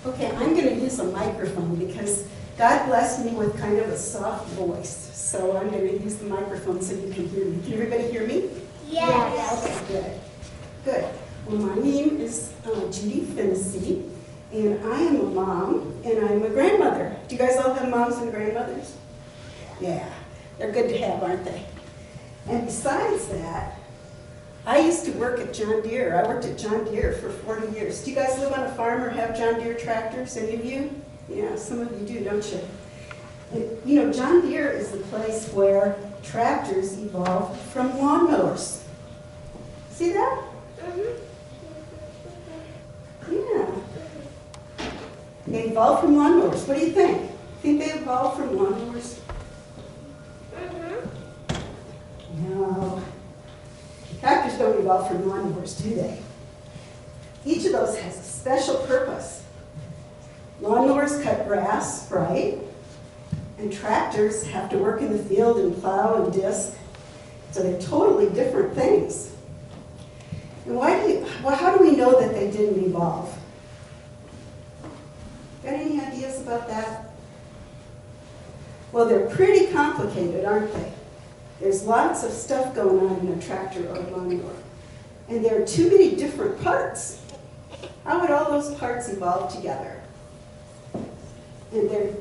Okay, I'm going to use a microphone because God blessed me with kind of a soft voice. So I'm going to use the microphone so you can hear me. Can everybody hear me? Yes. Okay, good. Good. Well, my name is Judy Finnessy, and I am a mom, and I'm a grandmother. Do you guys all have moms and grandmothers? Yeah. They're good to have, aren't they? And besides that, I used to work at John Deere. I worked at John Deere for 40 years. Do you guys live on a farm or have John Deere tractors? Any of you? Yeah, some of you do, don't you? And, you know, John Deere is the place where tractors evolved from lawnmowers. See that? Yeah. They evolved from lawnmowers. What do you think? Think they evolved from lawnmowers? No. Tractors don't evolve from lawnmowers, do they? Each of those has a special purpose. Lawnmowers cut grass, right? And tractors have to work in the field and plow and disc. So they're totally different things. And how do we know that they didn't evolve? Got any ideas about that? Well, they're pretty complicated, aren't they? There's lots of stuff going on in a tractor or a lawnmower. And there are too many different parts. How would all those parts evolve together? And they're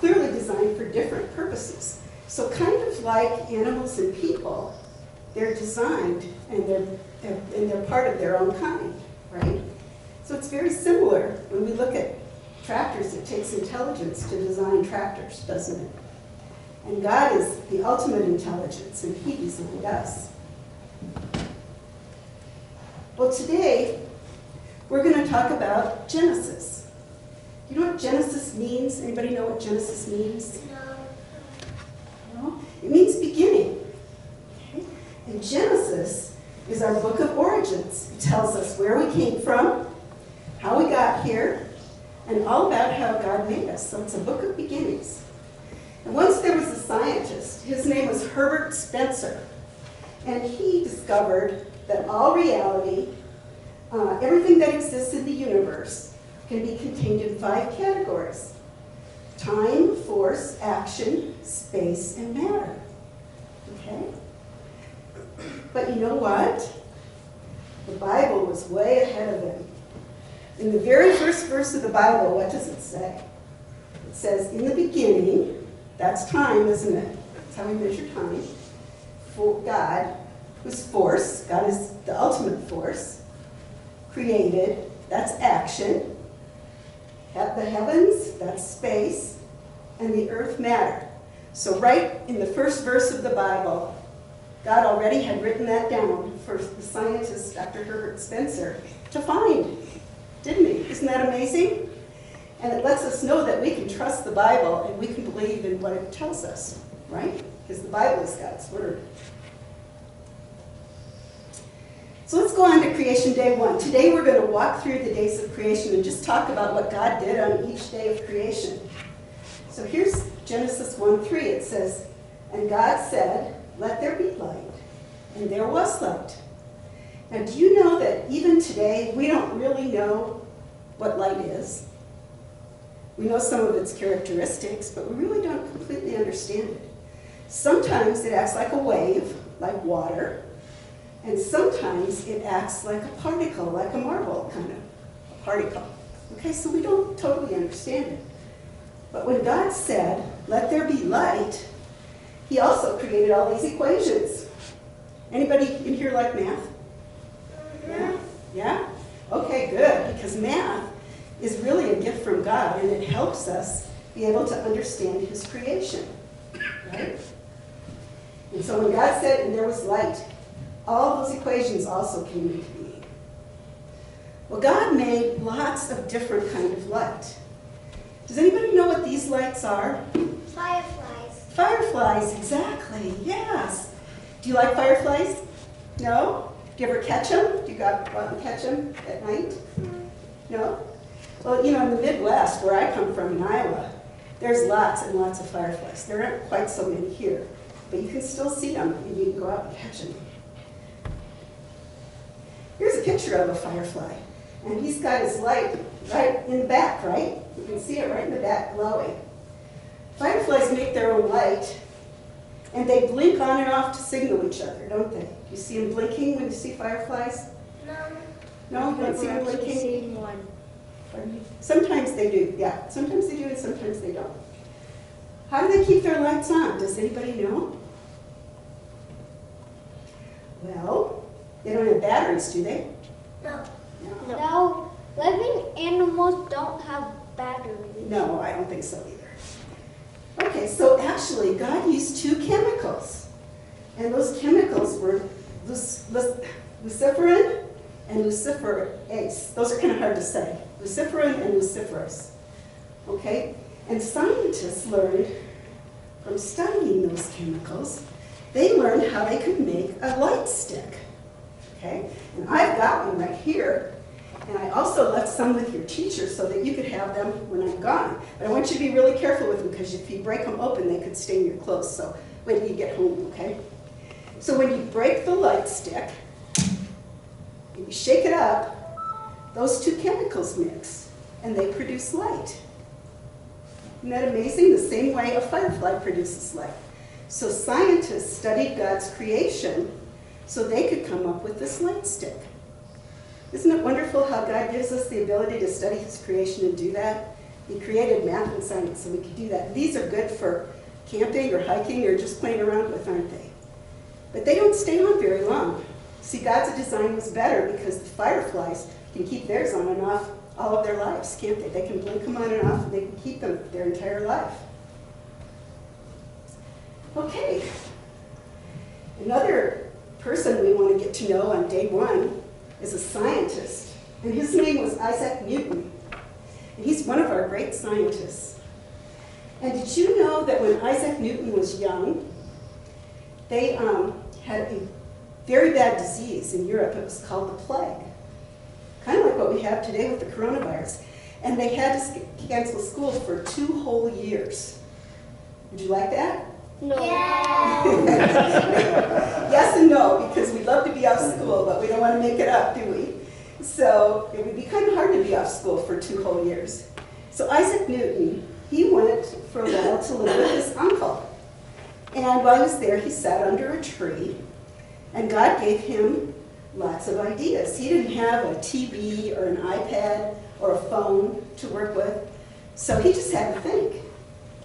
clearly designed for different purposes. So kind of like animals and people, they're designed and they're part of their own kind, right? So it's very similar when we look at tractors. It takes intelligence to design tractors, doesn't it? And God is the ultimate intelligence, and He designed us. Well, today, we're going to talk about Genesis. You know what Genesis means? Anybody know what Genesis means? No? It means beginning. Okay? And Genesis is our book of origins. It tells us where we came from, how we got here, and all about how God made us. So it's a book of beginnings. And once there was a scientist, his name was Herbert Spencer, and he discovered that all reality, everything that exists in the universe, can be contained in 5 categories: time, force, action, space, and matter. Okay? But you know what? The Bible was way ahead of him. In the very first verse of the Bible, what does it say? It says, in the beginning, that's time, isn't it? That's how we measure time. For God was force. God is the ultimate force. Created, that's action. The heavens, that's space. And the earth, matter. So right in the first verse of the Bible, God already had written that down for the scientist, Dr. Herbert Spencer, to find. Didn't he? Isn't that amazing? And it lets us know that we can trust the Bible and we can believe in what it tells us, right? Because the Bible is God's Word. So let's go on to Creation Day 1. Today we're going to walk through the days of creation and just talk about what God did on each day of creation. So here's Genesis 1:3. It says, and God said, let there be light. And there was light. Now do you know that even today we don't really know what light is? We know some of its characteristics, but we really don't completely understand it. Sometimes it acts like a wave, like water, and sometimes it acts like a particle, like a marble kind of a particle. Okay, so we don't totally understand it. But when God said, let there be light, He also created all these equations. Anybody in here like math? Yeah? Yeah? Okay, good, because math is really a gift from God, and it helps us be able to understand His creation, right? And so when God said, and there was light, all those equations also came into being. Well, God made lots of different kind of light. Does anybody know what these lights are? Fireflies. Fireflies, exactly, yes. Do you like fireflies? No? Do you ever catch them? Do you go out and catch them at night? No? Well, you know, in the Midwest, where I come from in Iowa, there's lots and lots of fireflies. There aren't quite so many here, but you can still see them, and you can go out and catch them. Here's a picture of a firefly. And he's got his light right in the back, right? You can see it right in the back glowing. Fireflies make their own light, and they blink on and off to signal each other, don't they? You see them blinking when you see fireflies? No. No, you don't see them blinking? Seen one. Sometimes they do, yeah. Sometimes they do and sometimes they don't. How do they keep their lights on? Does anybody know? Well, they don't have batteries, do they? No. No. No, living animals don't have batteries. No, I don't think so either. Okay, so actually God used two chemicals. And those chemicals were luciferin and luciferase. Those are kind of hard to say. Luciferin and luciferase. Okay? And scientists learned from studying those chemicals, they learned how they could make a light stick. Okay? And I've got one right here. And I also left some with your teacher so that you could have them when I'm gone. But I want you to be really careful with them because if you break them open, they could stain your clothes. So wait till you get home, okay? So when you break the light stick, and you shake it up, those two chemicals mix, and they produce light. Isn't that amazing? The same way a firefly produces light. So scientists studied God's creation so they could come up with this light stick. Isn't it wonderful how God gives us the ability to study His creation and do that? He created math and science so we could do that. These are good for camping or hiking or just playing around with, aren't they? But they don't stay on very long. See, God's design was better because the fireflies can keep theirs on and off all of their lives, can't they? They can blink them on and off and they can keep them their entire life. Okay. Another person we want to get to know on day one is a scientist, and his name was Isaac Newton. And he's one of our great scientists. And did you know that when Isaac Newton was young, they had a very bad disease in Europe. It was called the plague, kind of like what we have today with the coronavirus. And they had to cancel school for 2 whole years. Would you like that? No. Yeah. Yes and no, because we'd love to be off school, but we don't want to make it up, do we? So it would be kind of hard to be off school for 2 whole years. So Isaac Newton, he went for a while to live with his uncle. And while he was there, he sat under a tree, and God gave him lots of ideas. He didn't have a TV or an iPad or a phone to work with, so he just had to think.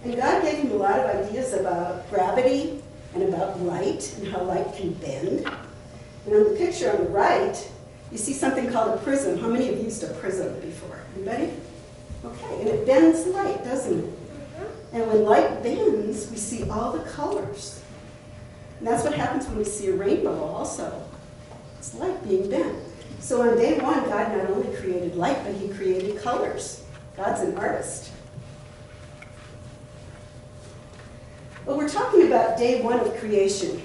And God gave him a lot of ideas about gravity and about light and how light can bend. And on the picture on the right, you see something called a prism. How many have used a prism before? Anybody? Okay, and it bends light, doesn't it? And when light bends, we see all the colors. And that's what happens when we see a rainbow also. It's light being bent. So on day one, God not only created light, but He created colors. God's an artist. Well, we're talking about day one of creation.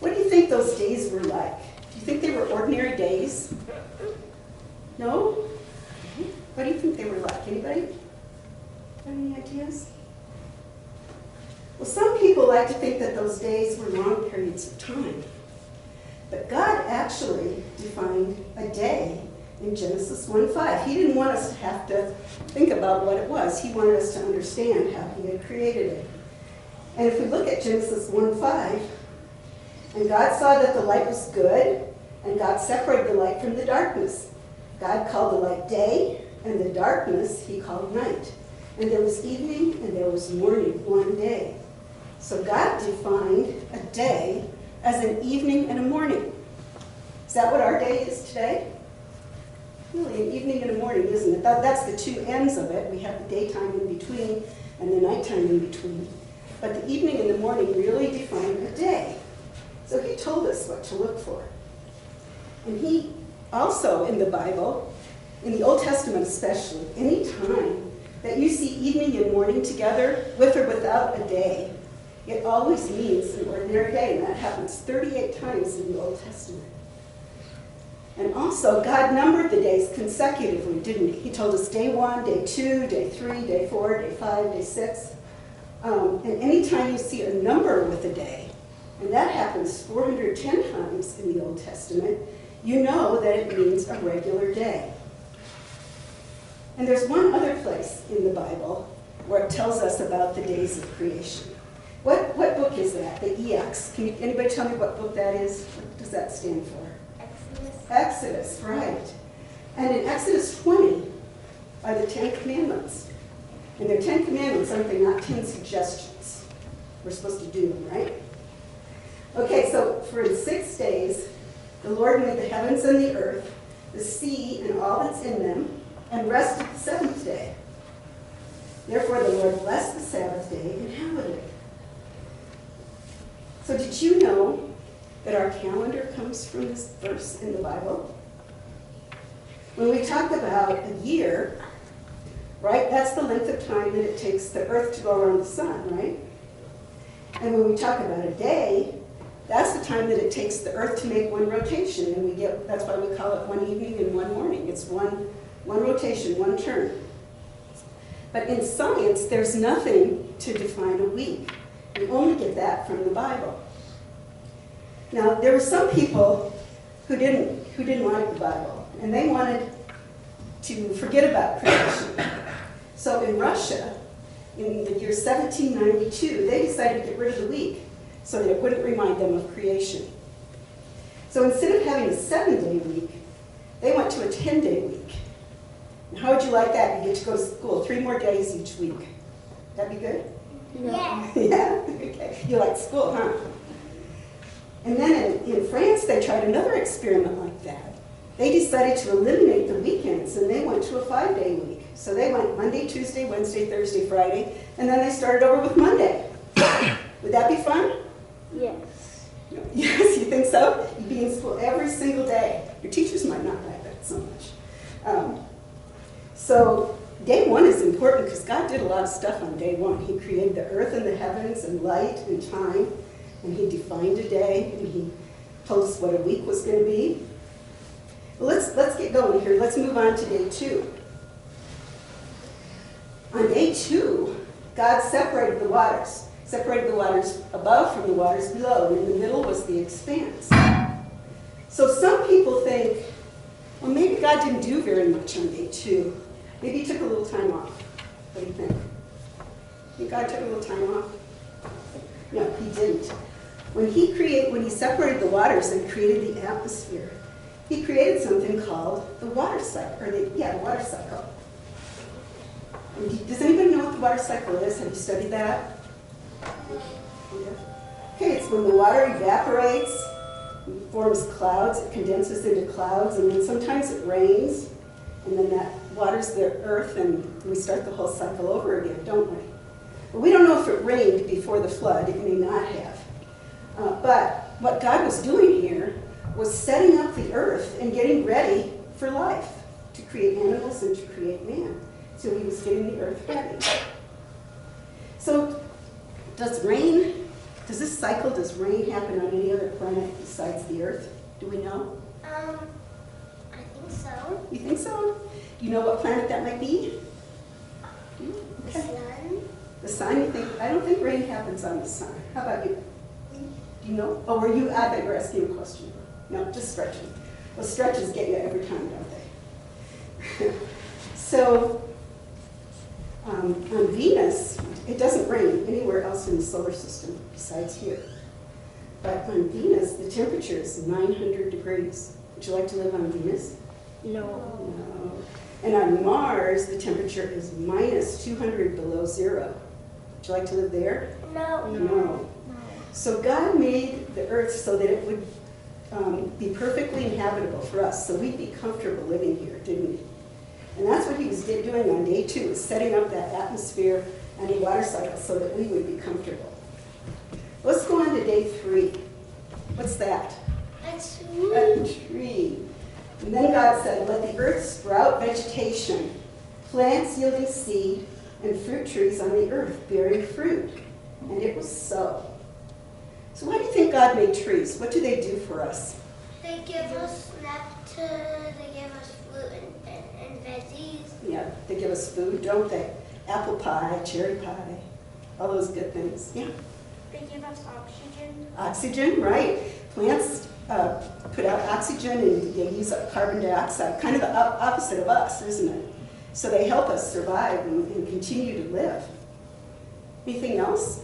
What do you think those days were like? Do you think they were ordinary days? No? What do you think they were like? Anybody? Got any ideas? Well, some people like to think that those days were long periods of time. But God actually defined a day in Genesis 1:5. He didn't want us to have to think about what it was. He wanted us to understand how He had created it. And if we look at Genesis 1:5, and God saw that the light was good, and God separated the light from the darkness. God called the light day, and the darkness He called night. And there was evening and there was morning one day. So God defined a day as an evening and a morning. Is that what our day is today? Really, an evening and a morning, isn't it? That's the two ends of it. We have the daytime in between and the nighttime in between. But the evening and the morning really define a day. So He told us what to look for. And He also, in the Bible, in the Old Testament especially, any time that you see evening and morning together, with or without a day, it always means an ordinary day, and that happens 38 times in the Old Testament. And also, God numbered the days consecutively, didn't He? He told us day 1, day 2, day 3, day 4, day 5, day 6. And anytime you see a number with a day, and that happens 410 times in the Old Testament, you know that it means a regular day. And there's one other place in the Bible where it tells us about the days of creation. What book is that? The EX. Can anybody tell me what book that is? What does that stand for? Exodus. Exodus, right. And in Exodus 20 are the 10 Commandments. And they're 10 Commandments, aren't they? Not 10 suggestions. We're supposed to do them, right? Okay, so for in 6 days, the Lord made the heavens and the earth, the sea and all that's in them, and rested the seventh day. Therefore the Lord blessed the Sabbath day and hallowed it. So did you know that our calendar comes from this verse in the Bible? When we talk about a year, right, that's the length of time that it takes the earth to go around the sun, right? And when we talk about a day, that's the time that it takes the earth to make one rotation, and that's why we call it one evening and one morning. It's one rotation, one turn. But in science, there's nothing to define a week. We only get that from the Bible. Now, there were some people who didn't like the Bible, and they wanted to forget about creation. So in Russia, in the year 1792, they decided to get rid of the week so that it wouldn't remind them of creation. So instead of having a 7-day week, they went to a 10-day week. And how would you like that? You get to go to school 3 more days each week. That'd be good? Yes. Yeah? Okay. You like school, huh? And then in France, they tried another experiment like that. They decided to eliminate the weekends, and they went to a 5-day week. So they went Monday, Tuesday, Wednesday, Thursday, Friday, and then they started over with Monday. Would that be fun? Yes. Yes, you think so? You'd be in school every single day. Your teachers might not like that so much. So day 1 is important because God did a lot of stuff on day 1. He created the earth and the heavens and light and time, and he defined a day, and he told us what a week was going to be. Well, let's get going here. Let's move on to day 2. On day 2, God separated the waters above from the waters below, and in the middle was the expanse. So some people think, well, maybe God didn't do very much on day 2. Maybe he took a little time off. What do you think? Think God took a little time off? No, he didn't. When he separated the waters and created the atmosphere, he created something called the water cycle, the water cycle. Does anybody know what the water cycle is? Have you studied that? Okay, it's when the water evaporates, it forms clouds, it condenses into clouds, and then sometimes it rains, and then that waters the earth, and we start the whole cycle over again, don't we? Well, we don't know if it rained before the flood. It may not have. But what God was doing here was setting up the earth and getting ready for life, to create animals and to create man. So he was getting the earth ready. So does rain happen on any other planet besides the earth? Do we know? I think so. You think so? Do you know what planet that might be? The sun. The sun, you think? I don't think rain happens on the sun. How about you? Do you know? Oh, were you? I bet you were asking a question. No, just stretching. Well, stretches get you every time, don't they? So, on Venus, it doesn't rain anywhere else in the solar system besides here. But on Venus, the temperature is 900 degrees. Would you like to live on Venus? No. No. And on Mars, the temperature is minus 200 below zero. Would you like to live there? No. No. So God made the earth so that it would be perfectly inhabitable for us, so we'd be comfortable living here, didn't we? And that's what he was doing on day 2, is setting up that atmosphere and the water cycle so that we would be comfortable. Let's go on to day 3. What's that? A A tree. And then God said, let the earth sprout vegetation, plants yielding seed, and fruit trees on the earth bearing fruit. And it was so. So why do you think God made trees? What do they do for us? They give us nectar, they give us fruit and veggies. Yeah, they give us food, don't they? Apple pie, cherry pie, all those good things. Yeah. They give us oxygen. Oxygen, right. Plants put out oxygen and they use up carbon dioxide. Kind of the opposite of us, isn't it? So they help us survive and continue to live. Anything else?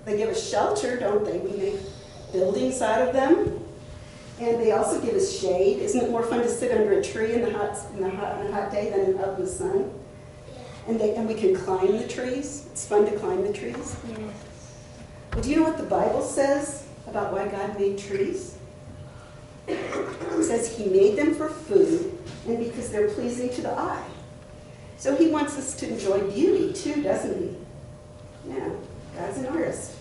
They give us shelter, don't they? We make buildings out of them. And they also give us shade. Isn't it more fun to sit under a tree on a hot day than out in the sun? Yeah. And we can climb the trees. It's fun to climb the trees. Yes. Well, do you know what the Bible says about why God made trees? It says he made them for food and because they're pleasing to the eye. So he wants us to enjoy beauty too, doesn't he? Yeah, God's an artist.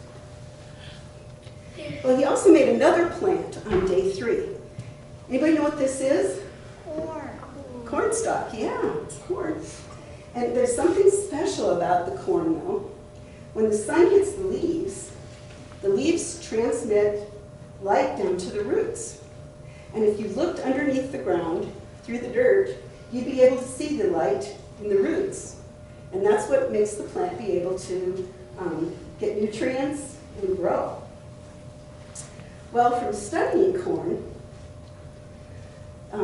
Well, he also made another plant on day 3. Anybody know what this is? Corn. Cornstalk, yeah, it's corn. And there's something special about the corn, though. When the sun hits the leaves transmit light down to the roots. And if you looked underneath the ground, through the dirt, you'd be able to see the light in the roots. And that's what makes the plant be able to get nutrients and grow. Well, from studying corn,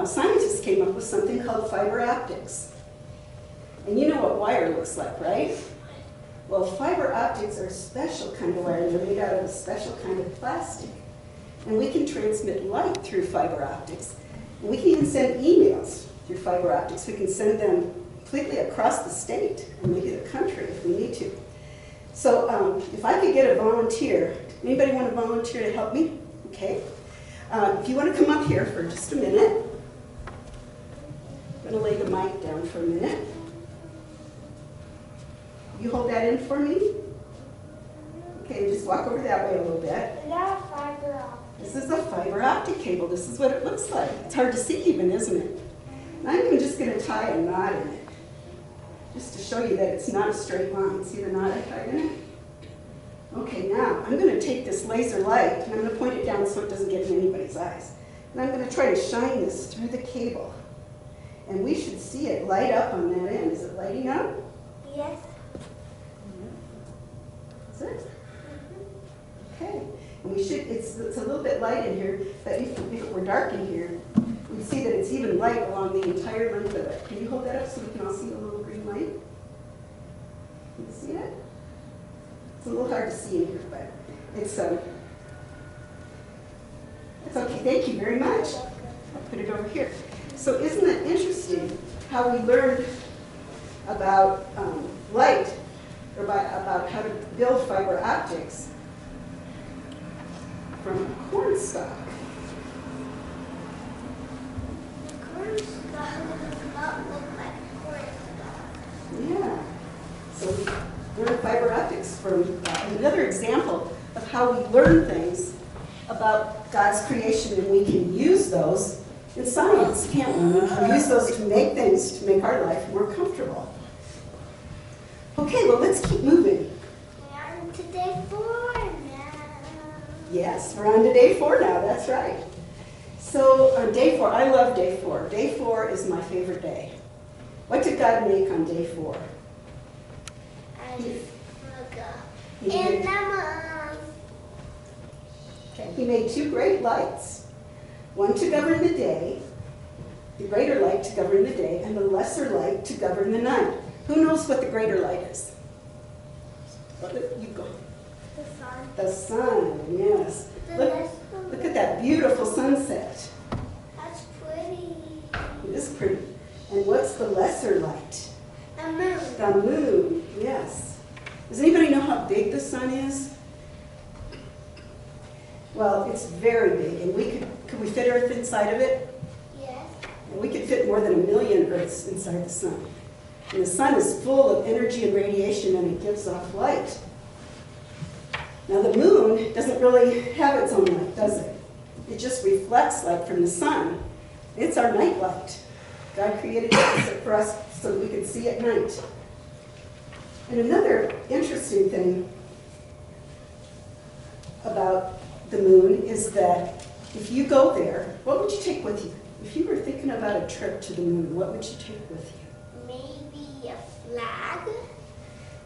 scientists came up with something called fiber optics. And you know what wire looks like, right? Well, fiber optics are a special kind of wire. They're made out of a special kind of plastic. And we can transmit light through fiber optics. And we can even send emails through fiber optics. We can send them completely across the state and maybe the country if we need to. So if I could get a volunteer, anybody want to volunteer to help me? Okay. If you want to come up here for just a minute, I'm going to lay the mic down for a minute. You hold that in for me? Okay, just walk over that way a little bit. Is that a fiber optic? This is a fiber optic cable. This is what it looks like. It's hard to see even, isn't it? And I'm even just going to tie a knot in it, just to show you that it's not a straight line. See the knot I tied in it? Okay, now I'm going to take this laser light and I'm going to point it down so it doesn't get in anybody's eyes. And I'm going to try to shine this through the cable. And we should see it light up on that end. Is it lighting up? Yes. Is it? Okay. And we should, it's a little bit light in here, but if it were dark in here, we'd see that it's even light along the entire length of it. Can you hold that up so we can all see the little green light? Can you see it? It's a little hard to see in here, but it's okay. Thank you very much. I'll put it over here. So isn't it interesting how we learned about light, or about how to build fiber optics from corn stalk? Corn stalk does not look like corn stalk. Yeah. So we learn fiber optics from another example of how we learn things about God's creation, and we can use those in science, can't we? We can use those to make things, to make our life more comfortable. Okay, well, let's keep moving. We're on to day 4 now. Yes, we're on to day 4 now, that's right. So on day 4, I love day 4. Day 4 is my favorite day. What did God make on day 4? I forgot. He And made, lemons. okay, he made 2 great lights. One to govern the day, the greater light to govern the day, and the lesser light to govern the night. Who knows what the greater light is? You go. The sun. The sun, yes. The Look, lesser look at that beautiful sunset. That's pretty. It is pretty. And what's the lesser light? The moon. The moon, yes. Does anybody know how big the sun is? Well, it's very big, and could we fit Earth inside of it? Yes. And we could fit more than 1 million Earths inside the sun. And the sun is full of energy and radiation, and it gives off light. Now the moon doesn't really have its own light, does it? It just reflects light from the sun. It's our night light. God created it for us so that we could see at night. And another interesting thing about the moon is that if you go there, what would you take with you? If you were thinking about a trip to the moon, what would you take with you? Maybe a flag?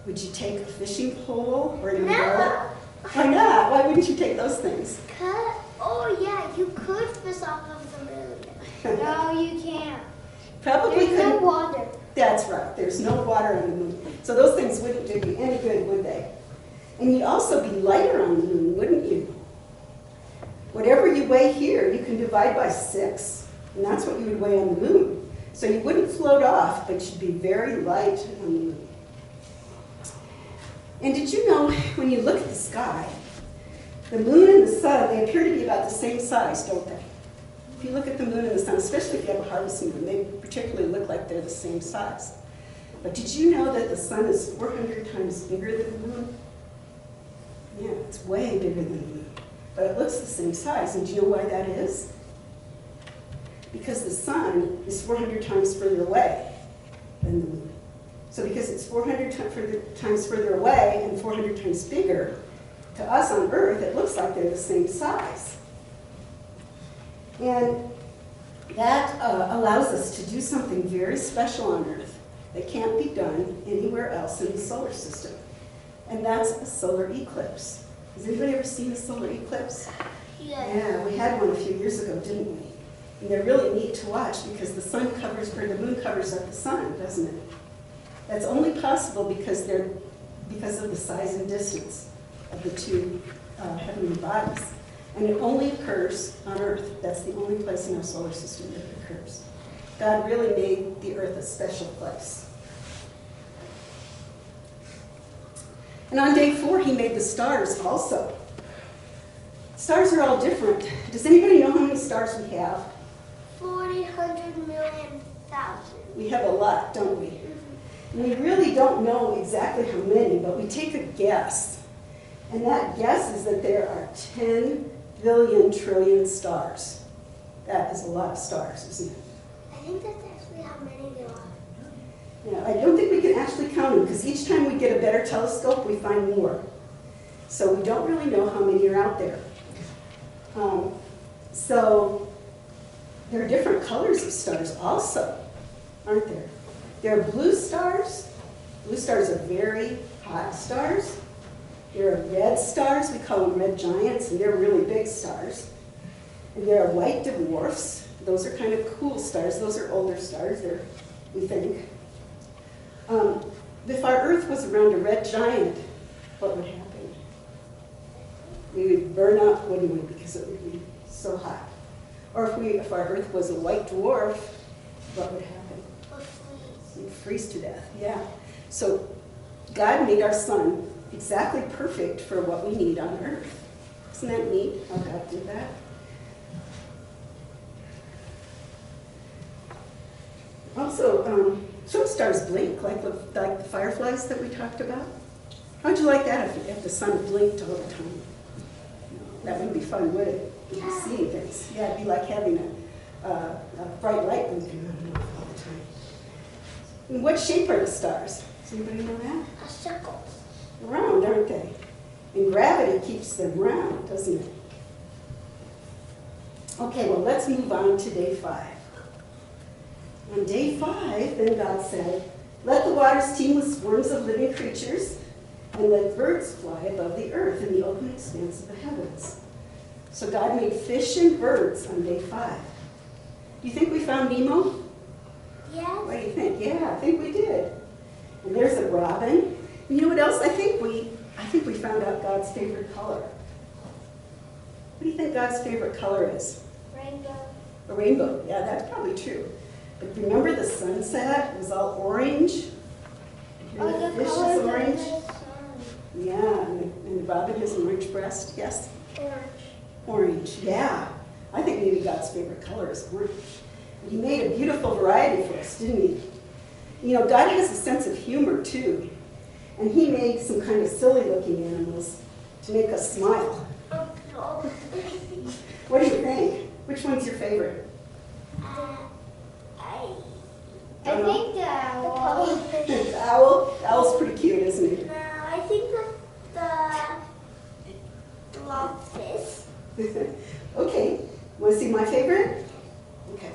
Would you take a fishing pole or an No. umbrella? Why not? Why wouldn't you take those things? Oh yeah, you could fish off of the moon. No, you can't. Probably There's no couldn't. water. That's right. There's no water on the moon. So those things wouldn't do you any good, would they? And you'd also be lighter on the moon, wouldn't you? Whatever you weigh here, you can divide by 6. And that's what you would weigh on the moon. So you wouldn't float off, but you'd be very light on the moon. And did you know, when you look at the sky, the moon and the sun, they appear to be about the same size, don't they? If you look at the moon and the sun, especially if you have a harvest moon, they particularly look like they're the same size. But did you know that the sun is 400 times bigger than the moon? Yeah, it's way bigger than the moon. But it looks the same size. And do you know why that is? Because the sun is 400 times further away than the moon. So because it's 400 times further away and 400 times bigger, to us on Earth, it looks like they're the same size. And that allows us to do something very special on Earth that can't be done anywhere else in the solar system. And that's a solar eclipse. Has anybody ever seen a solar eclipse? Yeah, we had one a few years ago, didn't we? And they're really neat to watch because the sun covers, or the moon covers up the sun, doesn't it? That's only possible because of the size and distance of the two heavenly bodies. And it only occurs on Earth. That's the only place in our solar system that it occurs. God really made the Earth a special place. And on day 4, he made the stars also. Stars are all different. Does anybody know how many stars we have? 400,000,000. We have a lot, don't we? And we really don't know exactly how many, but we take a guess. And that guess is that there are 10 billion trillion stars. That is a lot of stars, isn't it? I think that's actually how many there are. Yeah, I don't think we can actually count them because each time we get a better telescope, we find more. So we don't really know how many are out there. So there are different colors of stars also, aren't there? There are blue stars. Blue stars are very hot stars. There are red stars. We call them red giants, and they're really big stars. And there are white dwarfs. Those are kind of cool stars. Those are older stars, we think. If our Earth was around a red giant, what would happen? We would burn up, wouldn't we, because it would be so hot. Or if our Earth was a white dwarf, what would happen? We'd freeze to death, yeah. So God made our sun exactly perfect for what we need on Earth. Isn't that neat how God did that? Also, some stars blink, like the fireflies that we talked about. How'd you like that if the sun blinked all the time? That wouldn't be fun, would it? You'd be seeing things. Yeah, it'd be like having a bright light blinking on all the time. And what shape are the stars? Does anybody know that? A circle. Round, aren't they? And gravity keeps them round, doesn't it? Okay, well, let's move on to day 5. On day 5, then God said, "Let the waters teem with swarms of living creatures, and let birds fly above the earth in the open expanse of the heavens." So God made fish and birds on day 5. Do you think we found Nemo? Yes. What do you think? Yeah, I think we did. And there's a robin. And you know what else? I think we found out God's favorite color. What do you think God's favorite color is? Rainbow. A rainbow. Yeah, that's probably true. But remember the sunset? It was all orange. And the fish is orange. Yeah, and the robin has an orange breast. Yes? Orange. Orange, yeah. I think maybe God's favorite color is orange. And he made a beautiful variety for us, didn't he? You know, God has a sense of humor, too. And he made some kind of silly-looking animals to make us smile. Oh, no. What do you think? Which one's your favorite? I think the owl. The owl? The owl's pretty cute, isn't it? No, I think the blobfish. Okay. Want to see my favorite? Okay.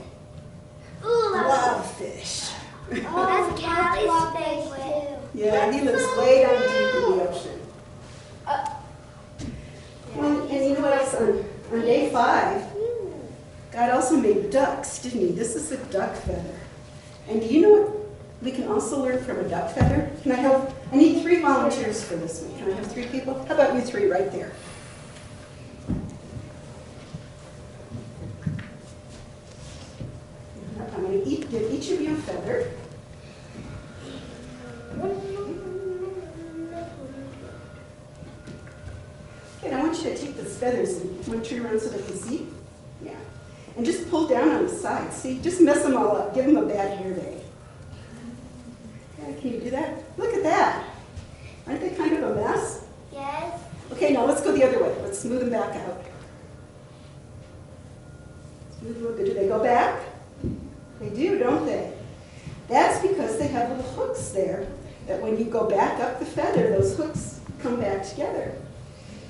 Ooh, Blobfish. that's Callie's favorite. Yeah, he lives way down deep in the ocean. Well, and you know what else? On day 5, God also made ducks, didn't he? This is a duck feather. And do you know what we can also learn from a duck feather? I need 3 volunteers for this one. Can I have 3 people? How about you 3 right there? I'm going to give each of you a feather. Okay, I want you to take those feathers and want to turn around so they can see. Yeah. And just pull down on the sides. See, just mess them all up. Give them a bad hair day. Yeah, can you do that? Look at that. Aren't they kind of a mess? Yes. Okay, now let's go the other way. Let's smooth them back out. Smooth them. Do they go back? They do, don't they? That's because they have little hooks there that when you go back up the feather, those hooks come back together.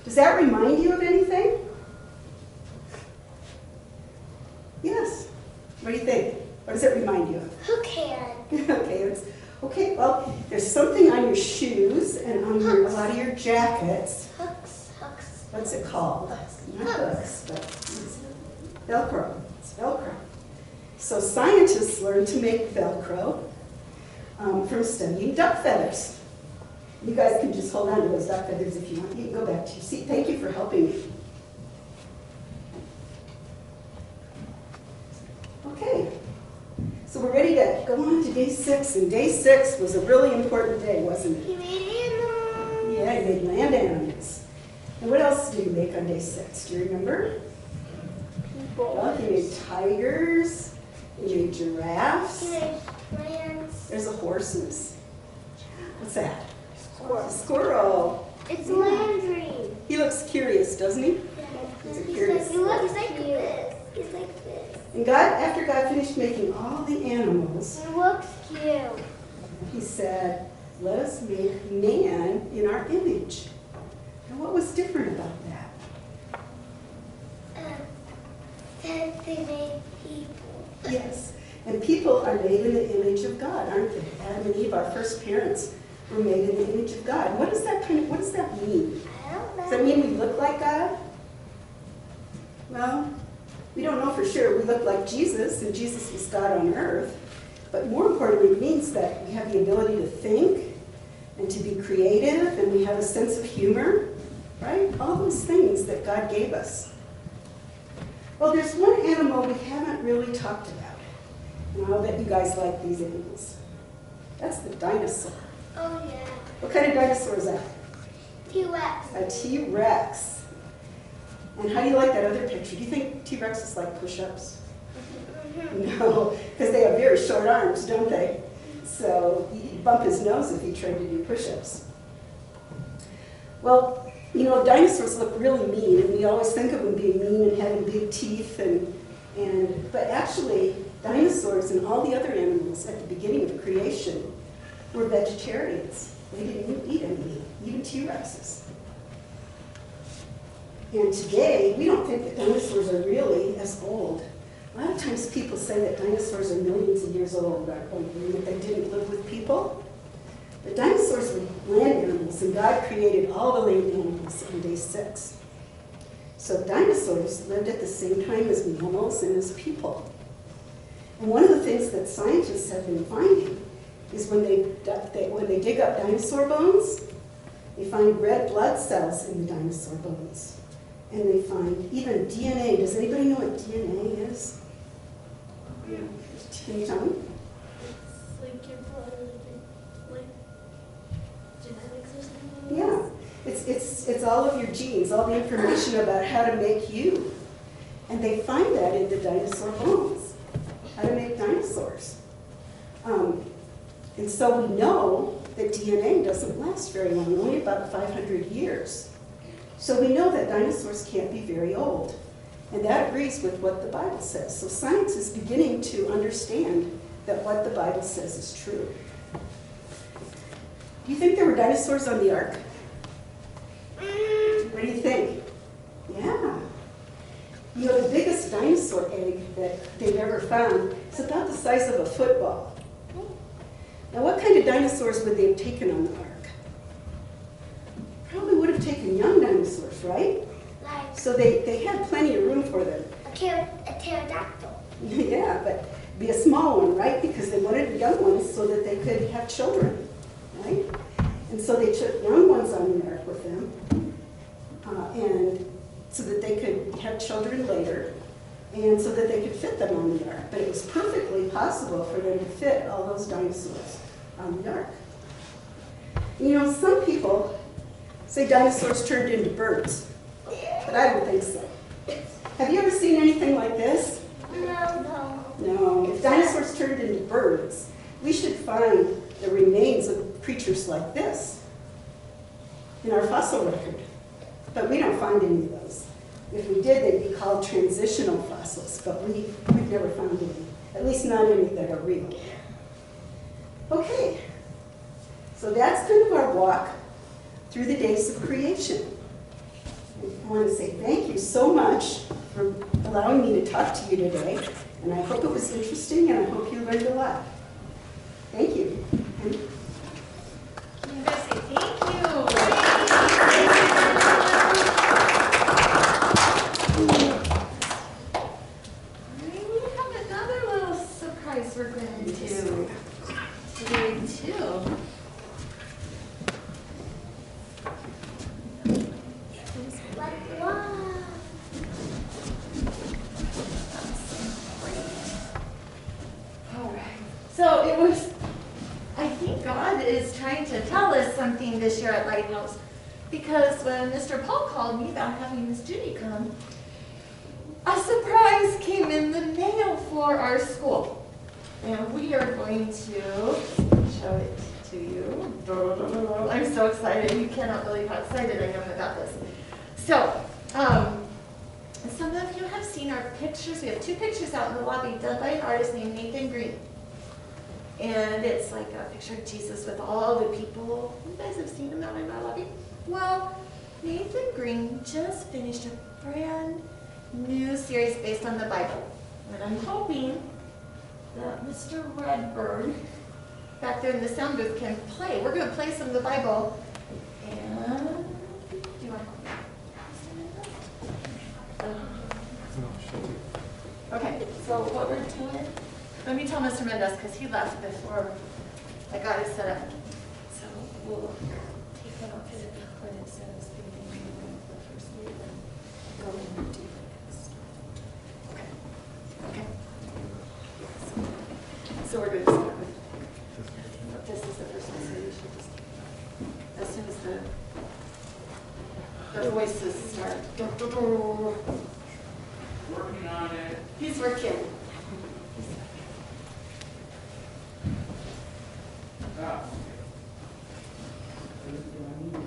Does that remind you of anything? Yes. What do you think? What does it remind you of? Hook hand. Okay, well, there's something on your shoes and on a lot of your jackets. Hooks. What's it called? Not hooks, but it's Velcro. It's Velcro. So scientists learned to make Velcro from studying duck feathers. You guys can just hold on to those duck feathers if you want. You can go back to your seat. Thank you for helping me. Okay, so we're ready to go on to day 6, and day 6 was a really important day, wasn't it? He made animals. Yeah, he made land animals. And what else did he make on day 6? Do you remember? People. Well, he made tigers, he made giraffes. He made plants. There's a horses. What's that? Squirrel. A squirrel. It's Landry. He looks curious, doesn't he? He's a curious He's like squirrel. this. He's like this. And God, after God finished making all the animals, It looks cute. he said, let us make man in our image. And what was different about that? That they made people. Yes. And people are made in the image of God, aren't they? Adam and Eve, our first parents, were made in the image of God. What does that mean? I don't know. Does that mean we look like God? Well, we don't know for sure. We look like Jesus, and Jesus was God on earth. But more importantly, it means that we have the ability to think and to be creative, and we have a sense of humor, right? All those things that God gave us. Well, there's one animal we haven't really talked about. And I'll bet you guys like these animals. That's the dinosaur. Oh, yeah. What kind of dinosaur is that? T-Rex. A T-Rex. And how do you like that other picture? Do you think T-Rexes like push-ups? No, because they have very short arms, don't they? So he'd bump his nose if he tried to do push-ups. Well, you know, dinosaurs look really mean, and we always think of them being mean and having big teeth, but actually, dinosaurs and all the other animals at the beginning of creation were vegetarians. They didn't eat any meat, even T-Rexes. And today, we don't think that dinosaurs are really as old. A lot of times people say that dinosaurs are millions of years old, that they didn't live with people. But dinosaurs were land animals, and God created all the land animals on day 6. So dinosaurs lived at the same time as mammals and as people. And one of the things that scientists have been finding is when they dig up dinosaur bones, they find red blood cells in the dinosaur bones. And they find even DNA. Does anybody know what DNA is? Can you tell me? It's like your blood, like genetics or something. Yeah. It's all of your genes, all the information about how to make you. And they find that in the dinosaur bones, how to make dinosaurs. And so we know that DNA doesn't last very long, only about 500 years. So we know that dinosaurs can't be very old. And that agrees with what the Bible says. So science is beginning to understand that what the Bible says is true. Do you think there were dinosaurs on the ark? What do you think? Yeah. You know, the biggest dinosaur egg that they've ever found is about the size of a football. Now, what kind of dinosaurs would they have taken on the ark? Probably would have taken young dinosaurs, right? Like So they had plenty of room for them. a a pterodactyl. Yeah, but be a small one, right? Because they wanted young ones so that they could have children, right? And so they took young ones on the ark with them, and so that they could have children later, and so that they could fit them on the ark. But it was perfectly possible for them to fit all those dinosaurs on the ark. You know, some people say dinosaurs turned into birds, but I don't think so. Have you ever seen anything like this? No. No. If dinosaurs turned into birds, we should find the remains of creatures like this in our fossil record. But we don't find any of those. If we did, they'd be called transitional fossils, but we've never found any, at least not any that are real. Okay, so that's kind of our walk through the days of creation. I want to say thank you so much for allowing me to talk to you today, and I hope it was interesting, and I hope you learned a lot. Thank you. You guys say thank you. We have another little surprise we're going to do today too. Like, wow. All right. So it was, I think God is trying to tell us something this year at Lighthouse, because when Mr. Paul called me about having Miss Judy come, a surprise came in the mail for our school. And we are going to show it to you. I'm so excited. You cannot believe how excited I am about this. So, some of you have seen our pictures. We have two pictures out in the lobby done by an artist named Nathan Green. And it's like a picture of Jesus with all the people. You guys have seen him out in our lobby? Well, Nathan Green just finished a brand new series based on the Bible. And I'm hoping that Mr. Redburn back there in the sound booth can play. We're going to play some of the Bible. And do you want to? Okay, so what we're doing, let me tell Mr. Mendes because he left before I got it set up. So we'll take that off his record instead of speaking the first week and go and do the next. Okay. Okay. So we're going to start with, this is the first one, so you should just, as soon as the voices start. Working on it. He's working. Ah. Do I need to